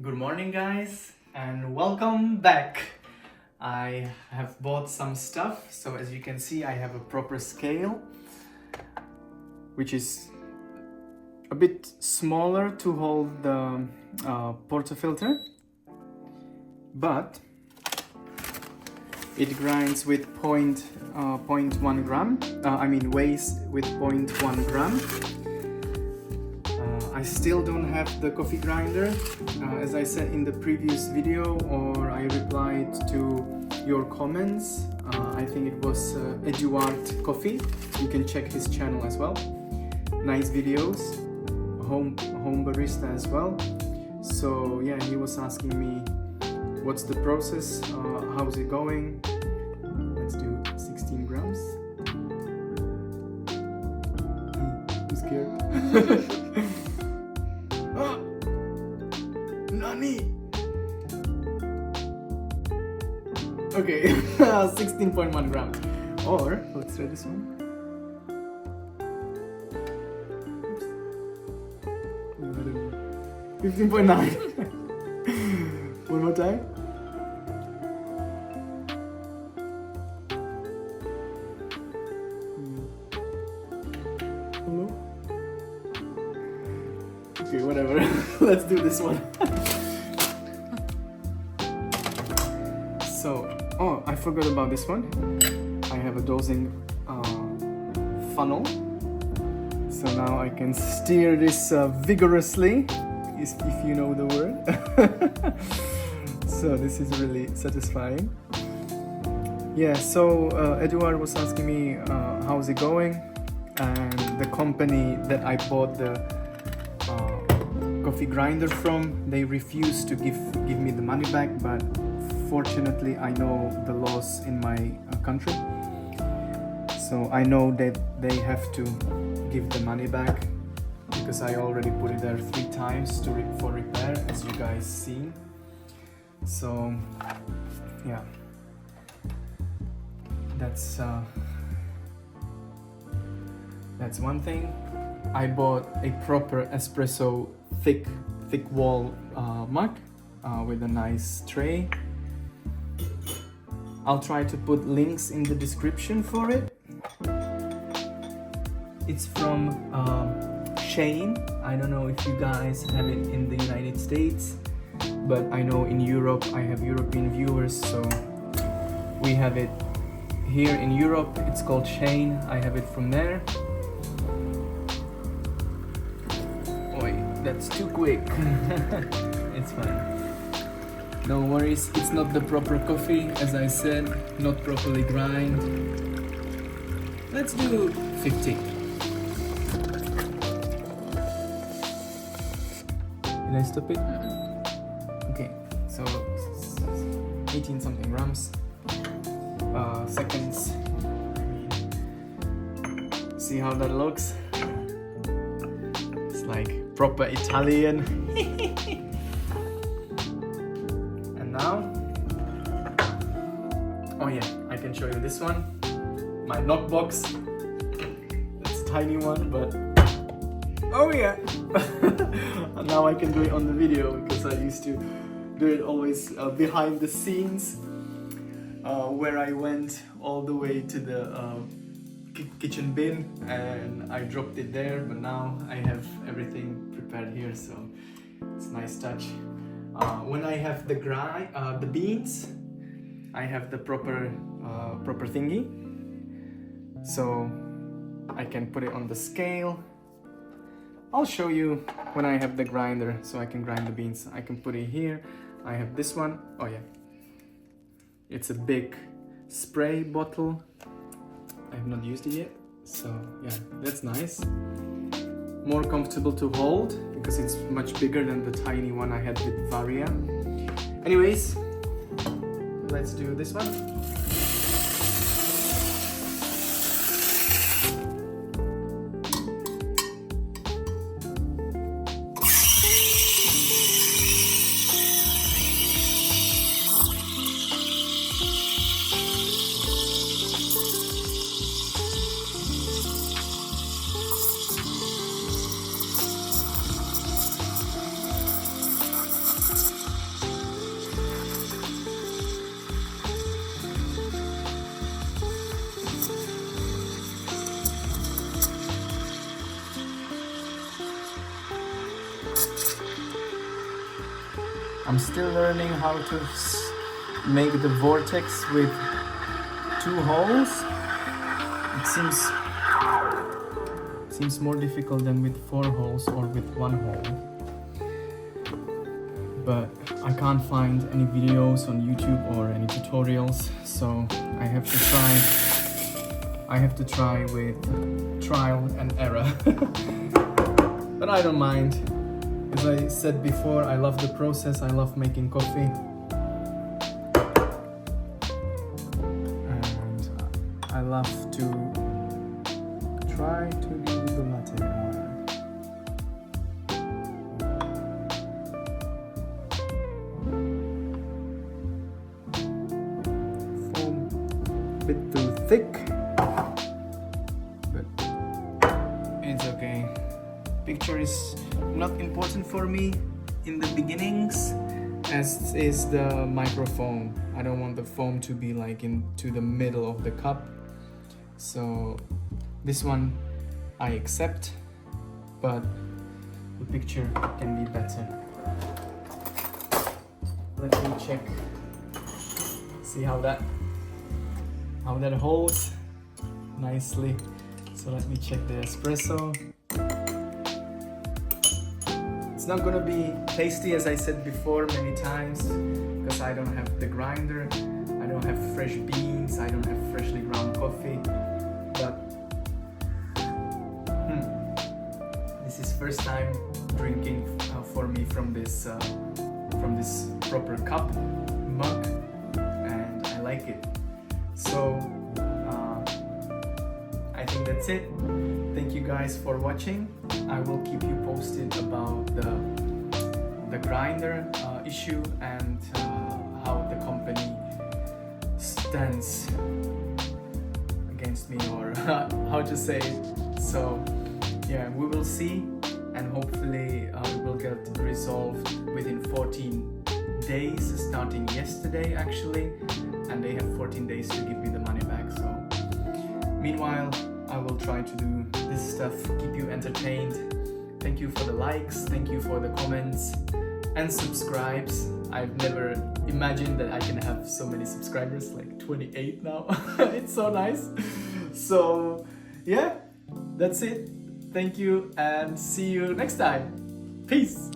Good morning, guys, and welcome back. I have bought some stuff, so as you can see, I have a proper scale, which is a bit smaller to hold the portafilter, but it grinds with 0.1 gram. Weighs with 0.1 gram. I still don't have the coffee grinder, as I said in the previous video, or I replied to your comments. I think it was Eduard Coffee. You can check his channel as well. Nice videos, home barista as well. So yeah, he was asking me what's the process, how's it going. Let's do 16 grams. I'm scared. Nani? Okay, 16.1 grams. Or, let's try this one. Oops. 15.9. One more time. Hello? Okay, whatever. Let's do this one. So, I forgot about this one. I have a dosing funnel. So now I can steer this vigorously, if you know the word. So this is really satisfying. Yeah, so Eduard was asking me how's it going, and the company that I bought the coffee grinder from, they refused to give me the money back, but fortunately I know the laws in my country, so I know that they have to give the money back, because I already put it there 3 times for repair, as you guys seen. So yeah, that's one thing. I bought a proper espresso thick wall mug with a nice tray. I'll try to put links in the description for it. It's from Shane. I don't know if you guys have it in the United States, but I know in Europe I have European viewers, so we have it here in Europe. It's called Shane. I have it from there. Oi, that's too quick. It's fine. No worries, it's not the proper coffee, as I said, not properly grind. Let's do 50. Did I stop it? Okay, so 18 something grams. Seconds. See how that looks? It's like proper Italian. Now, oh yeah, I can show you this one, my knockbox. It's a tiny one, but oh yeah. And now I can do it on the video, because I used to do it always behind the scenes, where I went all the way to the kitchen bin and I dropped it there, but now I have everything prepared here, so it's a nice touch. When I have the beans, I have the proper thingy, so I can put it on the scale. I'll show you when I have the grinder, so I can grind the beans. I can put it here. I have this one. Oh yeah, it's a big spray bottle. I have not used it yet, so yeah, that's nice. More comfortable to hold, because it's much bigger than the tiny one I had with Varia. Anyways, let's do this one. I'm still learning how to make the vortex with 2 holes. It seems more difficult than with 4 holes or with 1 hole. But I can't find any videos on YouTube or any tutorials, so I have to try with trial and error. But I don't mind. As I said before, I love the process, I love making coffee. And I love to try to do the latte art. Bit too thick, but it's okay. Picture is not important for me in the beginnings, as is the microfoam. I don't want the foam to be like into the middle of the cup, so this one I accept, but the picture can be better. Let me check, see how that holds nicely. So let me check the espresso. It's not gonna be tasty, as I said before many times, because I don't have the grinder, I don't have fresh beans, I don't have freshly ground coffee. But this is first time drinking for me from this proper cup mug, and I like it. So I think that's it. Thank you guys for watching. I will keep you posted about the grinder issue and how the company stands against me, or how to say it. So yeah, we will see, and hopefully we will get resolved within 14 days, starting yesterday actually, and they have 14 days to give me the money back. So meanwhile, I will try to do this stuff, keep you entertained. Thank you for the likes, thank you for the comments and subscribes. I've never imagined that I can have so many subscribers, like 28 now. It's so nice. So yeah, that's it. Thank you and see you next time. Peace.